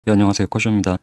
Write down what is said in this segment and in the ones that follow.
네, 안녕하세요. 커쇼입니다.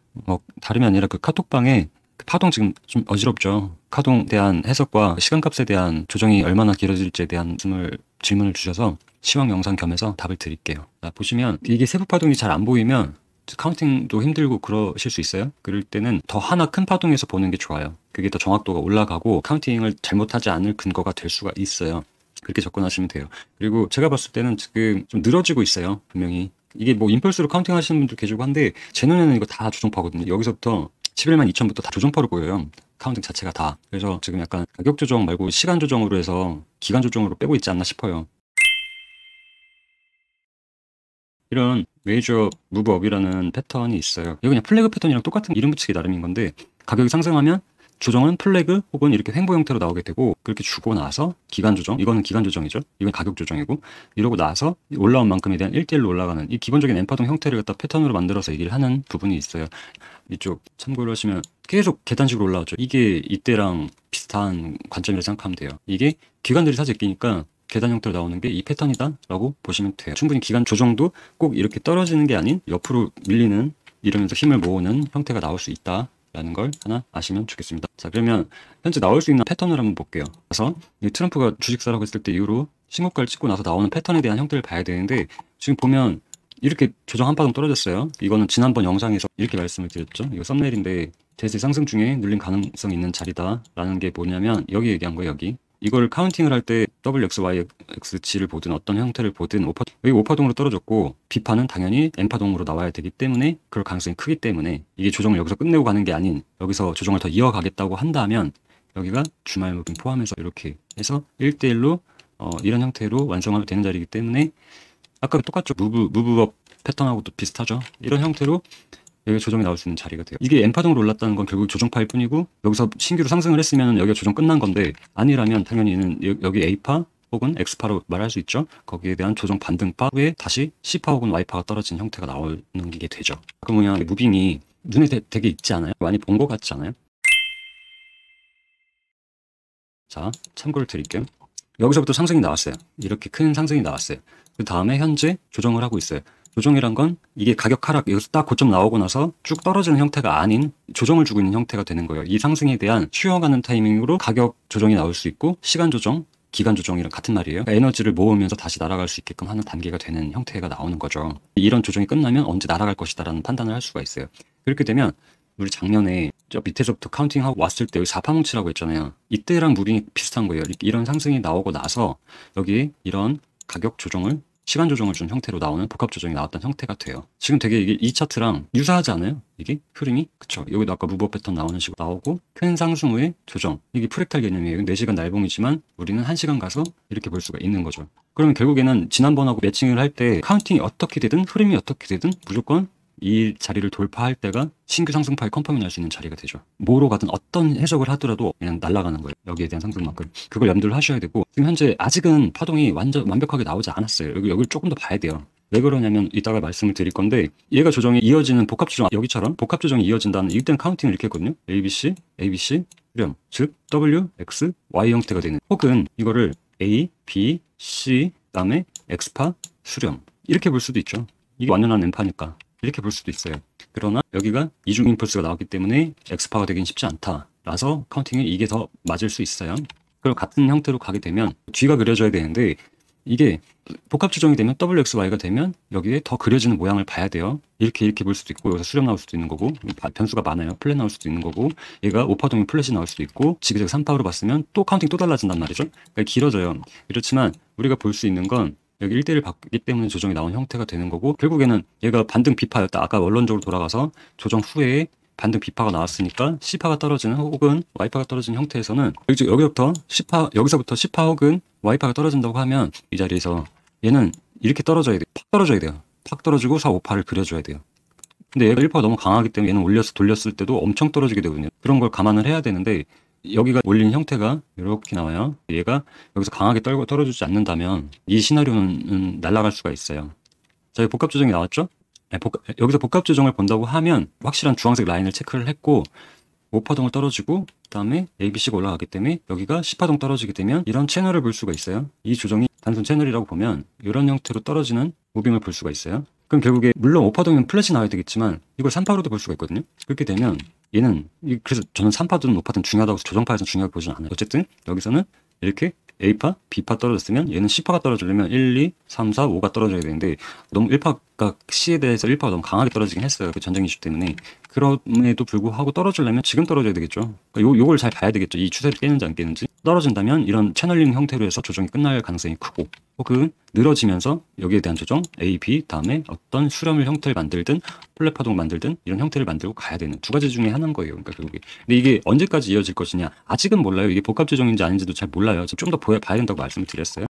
다름이 아니라 그 카톡방에 그 파동 지금 좀 어지럽죠. 파동에 대한 해석과 시간값에 대한 조정이 얼마나 길어질지에 대한 질문을 주셔서 시황 영상 겸해서 답을 드릴게요. 자, 보시면 이게 세부 파동이 잘 안 보이면 카운팅도 힘들고 그러실 수 있어요. 그럴 때는 더 하나 큰 파동에서 보는 게 좋아요. 그게 더 정확도가 올라가고 카운팅을 잘못하지 않을 근거가 될 수가 있어요. 그렇게 접근하시면 돼요. 그리고 제가 봤을 때는 지금 좀 늘어지고 있어요. 분명히. 이게 뭐 임펄스로 카운팅 하시는 분들 계시고 한데 제 눈에는 이거 다 조정파거든요. 여기서부터 11만 2천부터 다 조정파로 보여요. 카운팅 자체가 다. 그래서 지금 약간 가격 조정 말고 시간 조정으로 해서 기간 조정으로 빼고 있지 않나 싶어요. 이런 메이저 무브업이라는 패턴이 있어요. 이거 그냥 플래그 패턴이랑 똑같은 이름 붙이기 나름인 건데 가격이 상승하면 조정은 플래그 혹은 이렇게 횡보 형태로 나오게 되고 그렇게 주고 나서 기간 조정, 이거는 기간 조정이죠. 이건 가격 조정이고 이러고 나서 올라온 만큼에 대한 1대1로 올라가는 이 기본적인 엠파동 형태를 갖다 패턴으로 만들어서 얘기를 하는 부분이 있어요. 이쪽 참고를 하시면 계속 계단식으로 올라왔죠. 이게 이때랑 비슷한 관점이라 생각하면 돼요. 이게 기관들이 사실 끼니까 계단 형태로 나오는 게 이 패턴이다 라고 보시면 돼요. 충분히 기간 조정도 꼭 이렇게 떨어지는 게 아닌 옆으로 밀리는, 이러면서 힘을 모으는 형태가 나올 수 있다 라는 걸 하나 아시면 좋겠습니다. 자, 그러면 현재 나올 수 있는 패턴을 한번 볼게요. 그래서 이 트럼프가 주식사라고 했을 때 이후로 신고가를 찍고 나서 나오는 패턴에 대한 형태를 봐야 되는데 지금 보면 이렇게 조정 한 파동 떨어졌어요. 이거는 지난번 영상에서 이렇게 말씀을 드렸죠. 이거 썸네일인데 대세 상승 중에 눌림 가능성이 있는 자리다 라는 게 뭐냐면 여기 얘기한 거예요. 여기 이걸 카운팅을 할 때 WXYXG를 보든 어떤 형태를 보든 여기 오파동으로 떨어졌고 B파는 당연히 N파동으로 나와야 되기 때문에 그럴 가능성이 크기 때문에 이게 조정을 여기서 끝내고 가는 게 아닌 여기서 조정을 더 이어가겠다고 한다면 여기가 주말 무빙 포함해서 이렇게 해서 1대1로 이런 형태로 완성하면 되는 자리이기 때문에 아까 똑같죠. 무브업 패턴하고도 비슷하죠. 이런 형태로 여기 조정이 나올 수 있는 자리가 돼요. 이게 N파동으로 올랐다는 건 결국 조정파일 뿐이고 여기서 신규로 상승을 했으면 여기가 조정 끝난 건데 아니라면 당연히 얘는 여기 A파 혹은 X파로 말할 수 있죠. 거기에 대한 조정 반등파 후에 다시 C파 혹은 Y파가 떨어진 형태가 나오는 게 되죠. 그 뭐냐, 무빙이 눈에 되게 있지 않아요? 많이 본 것 같지 않아요? 자, 참고를 드릴게요. 여기서부터 상승이 나왔어요. 이렇게 큰 상승이 나왔어요. 그 다음에 현재 조정을 하고 있어요. 조정이란 건 이게 가격 하락, 여기서 딱 고점 나오고 나서 쭉 떨어지는 형태가 아닌 조정을 주고 있는 형태가 되는 거예요. 이 상승에 대한 쉬어가는 타이밍으로 가격 조정이 나올 수 있고 시간 조정, 기간 조정이랑 같은 말이에요. 그러니까 에너지를 모으면서 다시 날아갈 수 있게끔 하는 단계가 되는 형태가 나오는 거죠. 이런 조정이 끝나면 언제 날아갈 것이다라는 판단을 할 수가 있어요. 그렇게 되면 우리 작년에 저 밑에서부터 카운팅하고 왔을 때 여기 4파뭉치라고 했잖아요. 이때랑 무빙이 비슷한 거예요. 이런 상승이 나오고 나서 여기 이런 가격 조정을, 시간 조정을 준 형태로 나오는 복합 조정이 나왔던 형태가 돼요. 지금 되게 이게 이 차트랑 유사하지 않아요? 이게 흐름이? 그쵸. 여기도 아까 무버 패턴 나오는 식으로 나오고 큰 상승 후에 조정. 이게 프랙탈 개념이에요. 4시간 날봉이지만 우리는 1시간 가서 이렇게 볼 수가 있는 거죠. 그러면 결국에는 지난번하고 매칭을 할 때 카운팅이 어떻게 되든 흐름이 어떻게 되든 무조건 이 자리를 돌파할 때가 신규 상승파의 컨펌이 날 수 있는 자리가 되죠. 뭐로 가든 어떤 해석을 하더라도 그냥 날아가는 거예요. 여기에 대한 상승만큼. 그걸 염두를 하셔야 되고 지금 현재 아직은 파동이 완벽하게 나오지 않았어요. 여기를 조금 더 봐야 돼요. 왜 그러냐면 이따가 말씀을 드릴 건데 얘가 조정이 이어지는 복합 조정, 여기처럼 복합 조정이 이어진다는 이때는 카운팅을 이렇게 했거든요. ABC, ABC, 수렴. 즉 W, X, Y 형태가 되는, 혹은 이거를 A, B, C, 그다음에 X파, 수렴. 이렇게 볼 수도 있죠. 이게 완연한 N파니까. 이렇게 볼 수도 있어요. 그러나 여기가 이중 임펄스가 나왔기 때문에 X파가 되긴 쉽지 않다 라서 카운팅에 이게 더 맞을 수 있어요. 그리고 같은 형태로 가게 되면 뒤가 그려져야 되는데 이게 복합 조정이 되면 WXY가 되면 여기에 더 그려지는 모양을 봐야 돼요. 이렇게 볼 수도 있고 여기서 수렴 나올 수도 있는 거고 변수가 많아요. 플랫 나올 수도 있는 거고 얘가 5파동이 플랫이 나올 수도 있고 지그재그 3파로 봤으면 또 카운팅 또 달라진단 말이죠. 그러니까 길어져요. 그렇지만 우리가 볼 수 있는 건 여기 1대1 받기 때문에 조정이 나온 형태가 되는 거고 결국에는 얘가 반등 B파였다. 아까 원론적으로 돌아가서 조정 후에 반등 B파가 나왔으니까 C파가 떨어지는 혹은 Y파가 떨어지는 형태에서는 여기서부터 10파, 여기서부터 10파 혹은 Y파가 떨어진다고 하면 이 자리에서 얘는 이렇게 떨어져야 돼요. 팍 떨어져야 돼요. 팍 떨어지고 4, 5파를 그려줘야 돼요. 근데 얘가 1파가 너무 강하기 때문에 얘는 돌렸을 때도 엄청 떨어지게 되거든요. 그런 걸 감안을 해야 되는데 여기가 올린 형태가 이렇게 나와요. 얘가 여기서 강하게 떨어지지 않는다면 이 시나리오는 날아갈 수가 있어요. 자, 여기 복합 조정이 나왔죠? 네, 여기서 복합 조정을 본다고 하면 확실한 주황색 라인을 체크를 했고 5파동을 떨어지고 그다음에 ABC가 올라가기 때문에 여기가 10파동 떨어지게 되면 이런 채널을 볼 수가 있어요. 이 조정이 단순 채널이라고 보면 이런 형태로 떨어지는 무빙을 볼 수가 있어요. 그럼 결국에 물론 오파동이면 플랫이 나와야 되겠지만 이걸 3파로도 볼 수가 있거든요. 그렇게 되면 얘는 그래서 저는 3파든 오파든 중요하다고 해서 조정파에서 중요하게 보지는 않아요. 어쨌든 여기서는 이렇게 A파, B파 떨어졌으면 얘는 C파가 떨어지려면 1, 2, 3, 4, 5가 떨어져야 되는데 너무 1파가 C에 대해서 1파가 너무 강하게 떨어지긴 했어요. 그 전쟁 이슈 때문에. 그럼에도 불구하고 떨어지려면 지금 떨어져야 되겠죠. 그러니까 요걸 잘 봐야 되겠죠. 이 추세를 깨는지 안 깨는지. 떨어진다면 이런 채널링 형태로 해서 조정이 끝날 가능성이 크고 혹은 늘어지면서 여기에 대한 조정 A, B 다음에 어떤 수렴을 형태를 만들든 플랫 파동 만들든 이런 형태를 만들고 가야 되는 두 가지 중에 하나인 거예요. 그러니까 결국에. 근데 이게 언제까지 이어질 것이냐 아직은 몰라요. 이게 복합 조정인지 아닌지도 잘 몰라요. 좀 더 봐야 된다고 말씀을 드렸어요.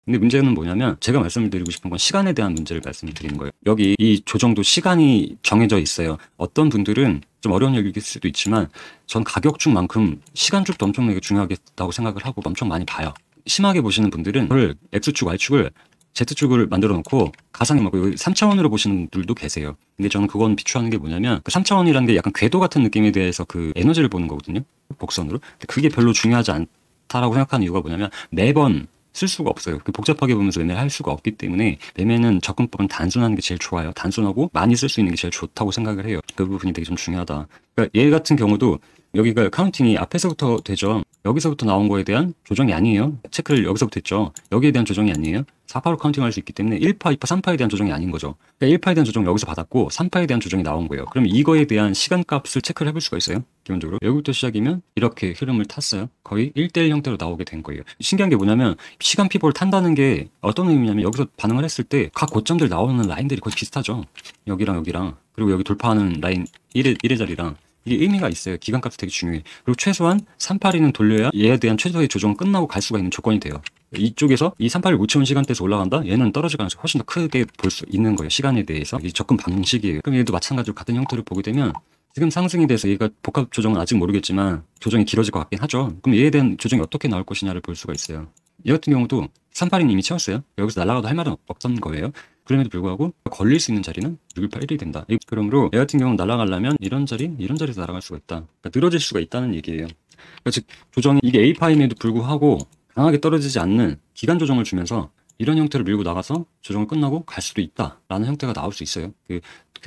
근데 문제는 뭐냐면 제가 말씀을 드리고 싶은 건 시간에 대한 문제를 말씀을 드리는 거예요. 여기 이 조정도 시간이 정해져 있어요. 어떤 분들은 좀 어려운 얘기일 수도 있지만 전 가격축만큼 시간축도 엄청나게 중요하겠다고 생각을 하고 엄청 많이 봐요. 심하게 보시는 분들은 그걸 X축, Y축을 Z축을 만들어 놓고 가상의 막 3차원으로 보시는 분들도 계세요. 근데 저는 그건 비추하는 게 뭐냐면 그 3차원이라는 게 약간 궤도 같은 느낌에 대해서 그 에너지를 보는 거거든요. 곡선으로. 근데 그게 별로 중요하지 않다라고 생각하는 이유가 뭐냐면 매번 쓸 수가 없어요. 복잡하게 보면서 매매를 할 수가 없기 때문에 매매는 접근법은 단순하는 게 제일 좋아요. 단순하고 많이 쓸 수 있는 게 제일 좋다고 생각을 해요. 그 부분이 되게 좀 중요하다. 그러니까 얘 같은 경우도 여기가 카운팅이 앞에서부터 되죠. 여기서부터 나온 거에 대한 조정이 아니에요. 체크를 여기서부터 했죠. 여기에 대한 조정이 아니에요. 4파로 카운팅할 수 있기 때문에 1파, 2파, 3파에 대한 조정이 아닌 거죠. 그러니까 1파에 대한 조정 여기서 받았고 3파에 대한 조정이 나온 거예요. 그럼 이거에 대한 시간값을 체크를 해볼 수가 있어요. 기본적으로. 여기부터 시작이면 이렇게 흐름을 탔어요. 거의 1대1 형태로 나오게 된 거예요. 신기한 게 뭐냐면 시간 피보를 탄다는 게 어떤 의미냐면 여기서 반응을 했을 때 각 고점들 나오는 라인들이 거의 비슷하죠. 여기랑 여기랑 그리고 여기 돌파하는 라인 1의 자리랑 이게 의미가 있어요. 기간값이 되게 중요해. 그리고 최소한 382는 돌려야 얘에 대한 최소의 조정은 끝나고 갈 수가 있는 조건이 돼요. 이쪽에서 이 382를 못 채운 시간대에서 올라간다? 얘는 떨어질 가능성이 훨씬 더 크게 볼 수 있는 거예요. 시간에 대해서. 이게 접근 방식이에요. 그럼 얘도 마찬가지로 같은 형태를 보게 되면 지금 상승이 돼서 얘가 복합 조정은 아직 모르겠지만 조정이 길어질 것 같긴 하죠. 그럼 얘에 대한 조정이 어떻게 나올 것이냐를 볼 수가 있어요. 얘 같은 경우도 382는 이미 채웠어요. 여기서 날아가도 할 말은 없던 거예요. 그럼에도 불구하고 걸릴 수 있는 자리는 618, 1이 된다. 그러므로 얘 같은 경우는 날아가려면 이런 자리에서 날아갈 수가 있다. 그러니까 늘어질 수가 있다는 얘기예요. 그러니까 즉 조정이 이게 A파임에도 불구하고 강하게 떨어지지 않는 기간 조정을 주면서 이런 형태로 밀고 나가서 조정을 끝나고 갈 수도 있다라는 형태가 나올 수 있어요. 그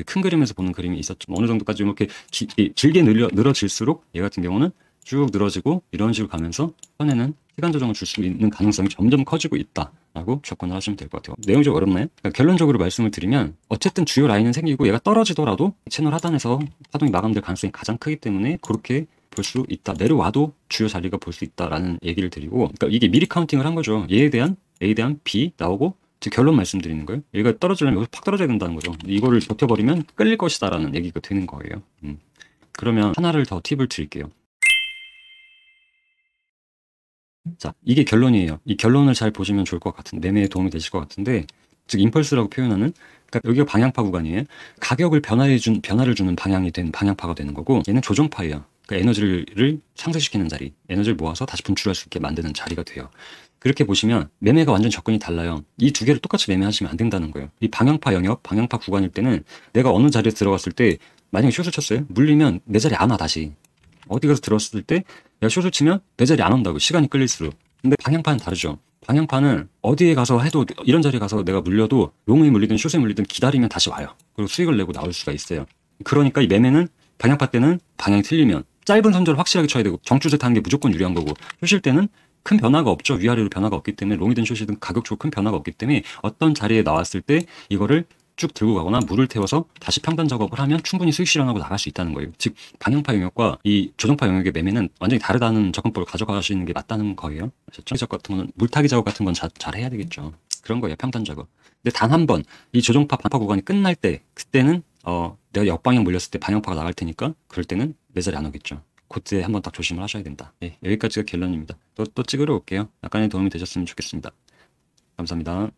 큰 그림에서 보는 그림이 있었죠. 어느 정도까지 이렇게 길게 늘어질수록 얘 같은 경우는 쭉 늘어지고 이런 식으로 가면서 선에는 시간 조정을 줄 수 있는 가능성이 점점 커지고 있다라고 접근을 하시면 될 것 같아요. 내용이 좀 어렵나요? 그러니까 결론적으로 말씀을 드리면 어쨌든 주요 라인은 생기고 얘가 떨어지더라도 채널 하단에서 파동이 마감될 가능성이 가장 크기 때문에 그렇게 볼 수 있다. 내려와도 주요 자리가 볼 수 있다라는 얘기를 드리고 그러니까 이게 미리 카운팅을 한 거죠. A에 대한 B 나오고 즉 결론 말씀드리는 거예요. 얘가 떨어지려면 여기서 팍 떨어져야 된다는 거죠. 이거를 버텨버리면 끌릴 것이다라는 얘기가 되는 거예요. 그러면 하나를 더 팁을 드릴게요. 자, 이게 결론이에요. 이 결론을 잘 보시면 좋을 것 같은 매매에 도움이 되실 것 같은데 즉 임펄스라고 표현하는 그러니까 여기가 방향파 구간이에요. 가격을 변화를 주는 방향이 된 방향파가 되는 거고 얘는 조정파예요. 그러니까 에너지를 상쇄시키는 자리, 에너지를 모아서 다시 분출할 수 있게 만드는 자리가 돼요. 그렇게 보시면 매매가 완전 접근이 달라요. 이 두 개를 똑같이 매매하시면 안 된다는 거예요. 이 방향파 영역, 방향파 구간일 때는 내가 어느 자리에 들어갔을 때 만약에 숏을 쳤어요. 물리면 내 자리 안 와 다시. 어디 가서 들었을 때 내가 숏을 치면 내 자리 안 온다고 시간이 끌릴수록. 근데 방향파는 다르죠. 방향파는 어디에 가서 해도 이런 자리에 가서 내가 물려도 롱에 물리든 숏에 물리든 기다리면 다시 와요. 그리고 수익을 내고 나올 수가 있어요. 그러니까 이 매매는 방향파 때는 방향이 틀리면 짧은 선절을 확실하게 쳐야 되고 정추세 타는 게 무조건 유리한 거고 숏일 때는 큰 변화가 없죠. 위아래로 변화가 없기 때문에 롱이든 숏이든 가격적으로 큰 변화가 없기 때문에 어떤 자리에 나왔을 때 이거를 쭉 들고 가거나 물을 태워서 다시 평단 작업을 하면 충분히 수익 실현하고 나갈 수 있다는 거예요. 즉 방향파 영역과 이 조정파 영역의 매매는 완전히 다르다는 접근법을 가져가시는 게 맞다는 거예요. 아셨죠? 작업 같은 거는 물타기 작업 같은 건 잘 해야 되겠죠. 그런 거예요. 평단 작업. 근데 단 한 번 이 조정파 방파 구간이 끝날 때 그때는 내가 역방향 몰렸을 때 방향파가 나갈 테니까 그럴 때는 내 자리 안 오겠죠. 그때 한번 딱 조심을 하셔야 된다. 네, 여기까지가 결론입니다. 또 찍으러 올게요. 약간의 도움이 되셨으면 좋겠습니다. 감사합니다.